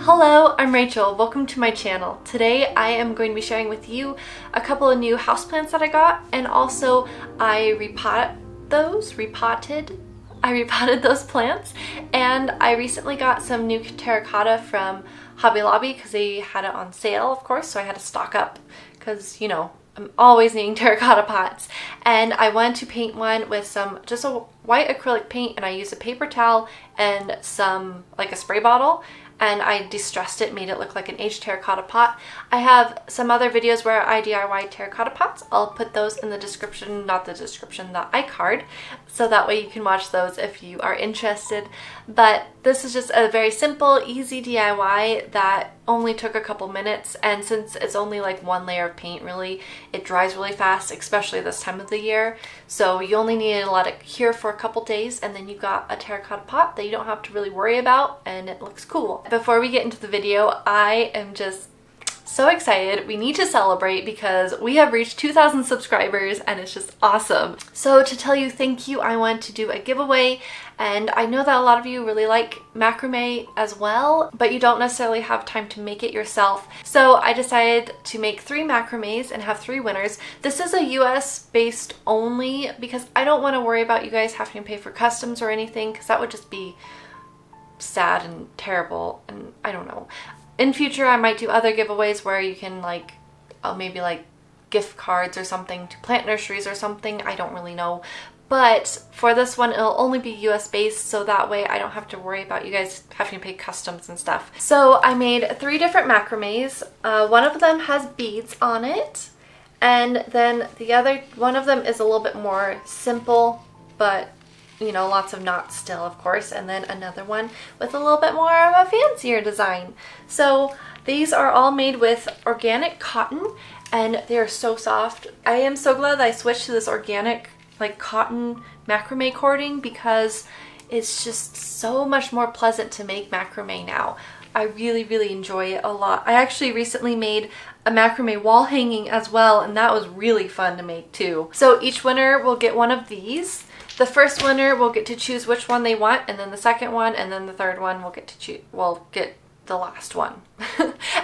Hello, I'm Rachel. Welcome to my channel. Today I am going to be sharing with you a couple of new houseplants that I got, and also I repotted those plants, and I recently got some new terracotta from Hobby Lobby because they had it on sale, of course, so I had to stock up because, you know, I'm always needing terracotta pots. And I wanted to paint one with just a white acrylic paint, and I used a paper towel and like a spray bottle, and I distressed it, made it look like an aged terracotta pot. I have some other videos where I DIY terracotta pots. I'll put those in the description, not the description, the iCard, so that way you can watch those if you are interested. But this is just a very simple, easy DIY that only took a couple minutes, and since it's only like one layer of paint really, it dries really fast, especially this time of the year. So you only need to let it cure for a couple days, and then you got a terracotta pot that you don't have to really worry about, and it looks cool. Before we get into the video, I am just so excited. We need to celebrate because we have reached 2,000 subscribers, and it's just awesome. So to tell you thank you, I want to do a giveaway, and I know that a lot of you really like macrame as well, but you don't necessarily have time to make it yourself. So I decided to make 3 macrames and have 3 winners. This is a US based only because I don't want to worry about you guys having to pay for customs or anything, because that would just be sad and terrible, and I don't know. In future, I might do other giveaways where you can maybe gift cards or something to plant nurseries or something. I don't really know. But for this one, it'll only be US based, so that way I don't have to worry about you guys having to pay customs and stuff. So I made 3 different macrames. One of them has beads on it, and then the other one of them is a little bit more simple, but you know, lots of knots still, of course, and then another one with a little bit more of a fancier design. So these are all made with organic cotton, and they're so soft. I am so glad that I switched to this organic cotton macrame cording because it's just so much more pleasant to make macrame now. I really enjoy it a lot. I actually recently made a macrame wall hanging as well, and that was really fun to make too. So each winner will get one of these. The first winner will get to choose which one they want, and then the second one, and then the third one will get to get the last one.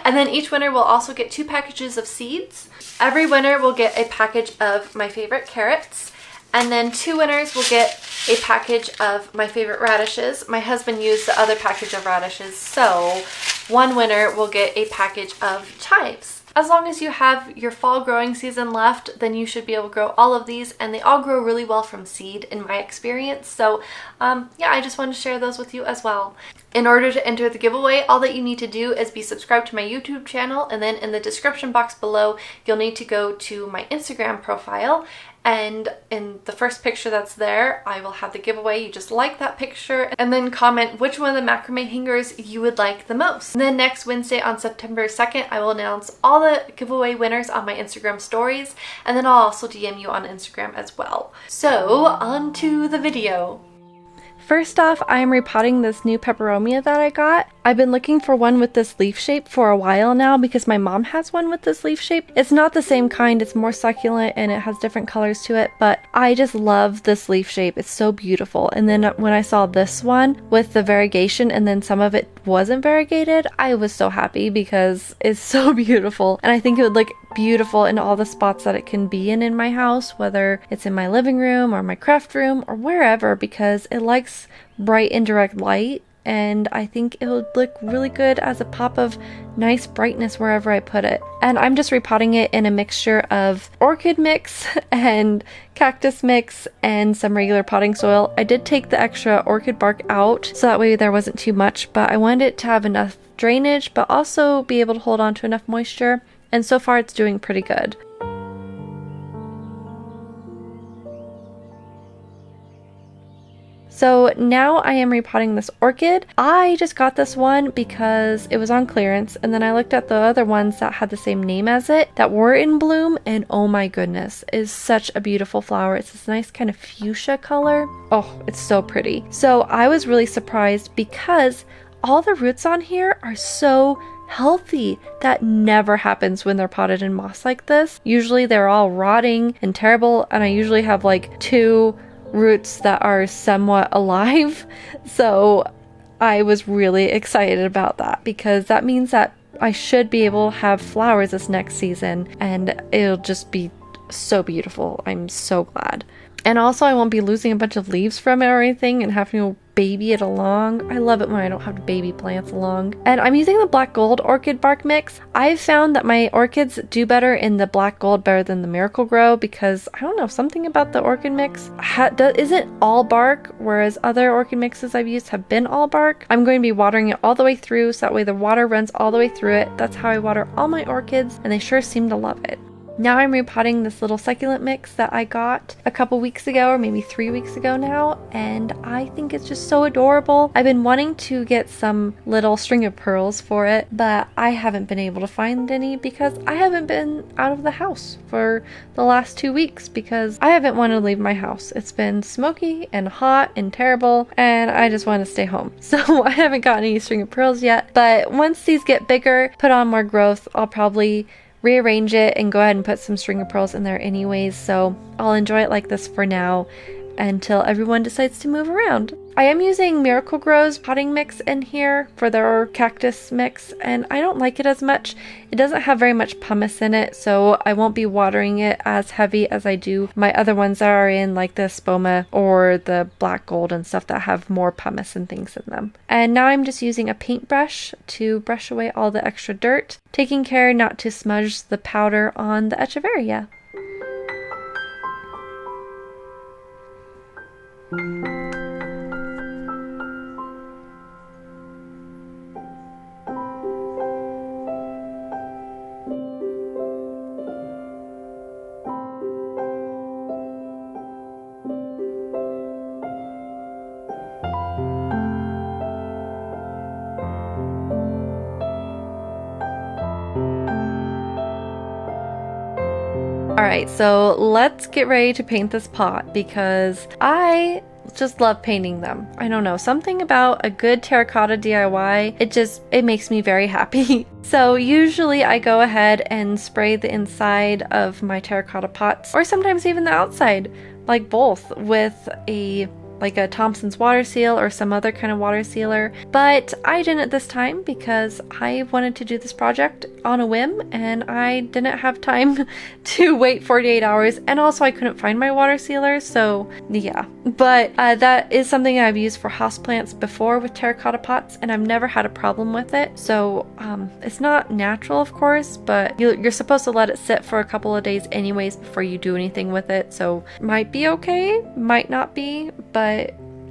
And then each winner will also get 2 packages of seeds. Every winner will get a package of my favorite carrots, and then 2 winners will get a package of my favorite radishes. My husband used the other package of radishes, so 1 winner will get a package of chives. As long as you have your fall growing season left, then you should be able to grow all of these, and they all grow really well from seed in my experience. So yeah, I just wanted to share those with you as well. In order to enter the giveaway, all that you need to do is be subscribed to my YouTube channel, and then in the description box below, you'll need to go to my Instagram profile, and in the first picture that's there, I will have the giveaway. You just like that picture and then comment which one of the macrame hangers you would like the most. And then next Wednesday on September 2nd, I will announce all the giveaway winners on my Instagram stories, and then I'll also DM you on Instagram as well. So on to the video. First off, I am repotting this new peperomia that I got. I've been looking for one with this leaf shape for a while now because my mom has one with this leaf shape. It's not the same kind, it's more succulent and it has different colors to it, but I just love this leaf shape. It's so beautiful. And then when I saw this one with the variegation and then some of it wasn't variegated, I was so happy because it's so beautiful, and I think it would look beautiful in all the spots that it can be in my house, whether it's in my living room or my craft room or wherever, because it likes bright indirect light, and I think it would look really good as a pop of nice brightness wherever I put it. And I'm just repotting it in a mixture of orchid mix and cactus mix and some regular potting soil. I did take the extra orchid bark out so that way there wasn't too much, but I wanted it to have enough drainage but also be able to hold on to enough moisture, and so far it's doing pretty good. So now I am repotting this orchid. I just got this one because it was on clearance, and then I looked at the other ones that had the same name as it that were in bloom, and oh my goodness, it is such a beautiful flower. It's this nice kind of fuchsia color. Oh, it's so pretty. So I was really surprised because all the roots on here are so healthy. That never happens when they're potted in moss like this. Usually they're all rotting and terrible, and I usually have like 2 roots that are somewhat alive. So I was really excited about that because that means that I should be able to have flowers this next season and it'll just be so beautiful. I'm so glad. And also I won't be losing a bunch of leaves from it or anything and having to baby it along. I love it when I don't have to baby plants along. And I'm using the black gold orchid bark mix. I've found that my orchids do better in the black gold better than the Miracle Grow because I don't know, something about the orchid mix isn't all bark, whereas other orchid mixes I've used have been all bark. I'm going to be watering it all the way through so that way the water runs all the way through it. That's how I water all my orchids and they sure seem to love it. Now I'm repotting this little succulent mix that I got a couple weeks ago, or maybe 3 weeks ago now, and I think it's just so adorable. I've been wanting to get some little string of pearls for it, but I haven't been able to find any because I haven't been out of the house for the last 2 weeks because I haven't wanted to leave my house. It's been smoky and hot and terrible, and I just want to stay home. So I haven't gotten any string of pearls yet, but once these get bigger, put on more growth, I'll probably rearrange it and go ahead and put some string of pearls in there anyways, so I'll enjoy it like this for now until everyone decides to move around. I am using Miracle Grow's potting mix in here for their cactus mix, and I don't like it as much. It doesn't have very much pumice in it, so I won't be watering it as heavy as I do my other ones that are in like the Spoma or the black gold and stuff that have more pumice and things in them. And now I'm just using a paintbrush to brush away all the extra dirt, taking care not to smudge the powder on the echeveria. Alright, so let's get ready to paint this pot because I just love painting them. I don't know, something about a good terracotta DIY, it makes me very happy. So usually I go ahead and spray the inside of my terracotta pots, or sometimes even the outside, like both, with a Thompson's water seal or some other kind of water sealer. But I didn't this time because I wanted to do this project on a whim and I didn't have time to wait 48 hours, and also I couldn't find my water sealer, so yeah. But that is something I've used for houseplants before with terracotta pots and I've never had a problem with it. So it's not natural, of course, but you're supposed to let it sit for a couple of days anyways before you do anything with it, so might be okay, might not be, but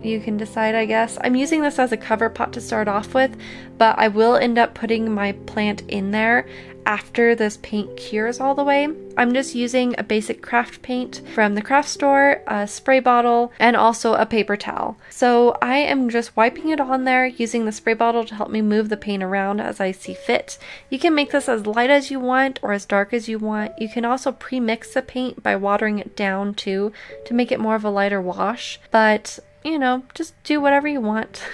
you can decide, I guess. I'm using this as a cover pot to start off with, but I will end up putting my plant in there after this paint cures all the way. I'm just using a basic craft paint from the craft store, a spray bottle, and also a paper towel. So I am just wiping it on there using the spray bottle to help me move the paint around as I see fit. You can make this as light as you want or as dark as you want. You can also pre-mix the paint by watering it down too to make it more of a lighter wash, but you know, just do whatever you want.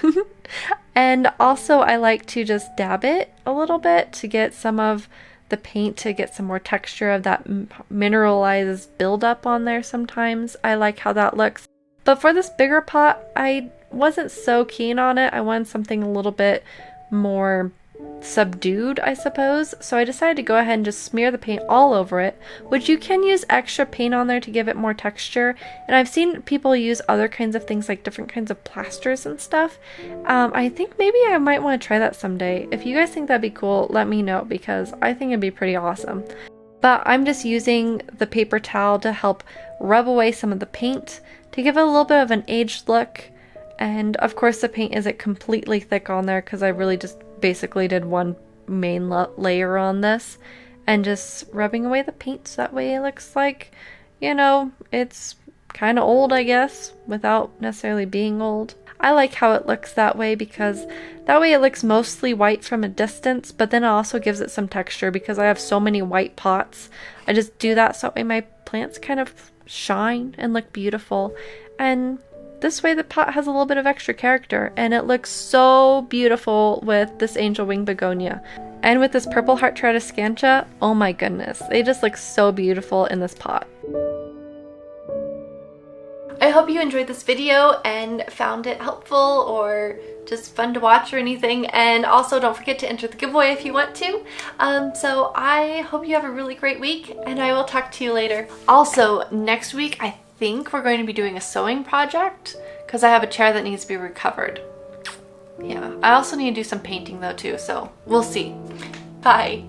And also I like to just dab it a little bit to get some of the paint to get some more texture of that mineralized buildup on there sometimes. I like how that looks. But for this bigger pot, I wasn't so keen on it. I wanted something a little bit more subdued, I suppose. So I decided to go ahead and just smear the paint all over it, which you can use extra paint on there to give it more texture. And I've seen people use other kinds of things like different kinds of plasters and stuff. I think maybe I might want to try that someday. If you guys think that'd be cool, let me know because I think it'd be pretty awesome. But I'm just using the paper towel to help rub away some of the paint to give it a little bit of an aged look. And of course the paint isn't completely thick on there because I really just basically did one main layer on this and just rubbing away the paint so that way it looks like, you know, it's kind of old, I guess, without necessarily being old. I like how it looks that way because that way it looks mostly white from a distance, but then it also gives it some texture because I have so many white pots. I just do that so that way my plants kind of shine and look beautiful, and this way the pot has a little bit of extra character and it looks so beautiful with this angel wing begonia. And with this purple heart tradescantia, oh my goodness, they just look so beautiful in this pot. I I hope you enjoyed this video and found it helpful or just fun to watch or anything. And also don't forget to enter the giveaway if you want to. So I hope you have a really great week, and I will talk to you later. Also, next week I think we're going to be doing a sewing project because I have a chair that needs to be recovered. Yeah, I also need to do some painting though too, so we'll see. Bye.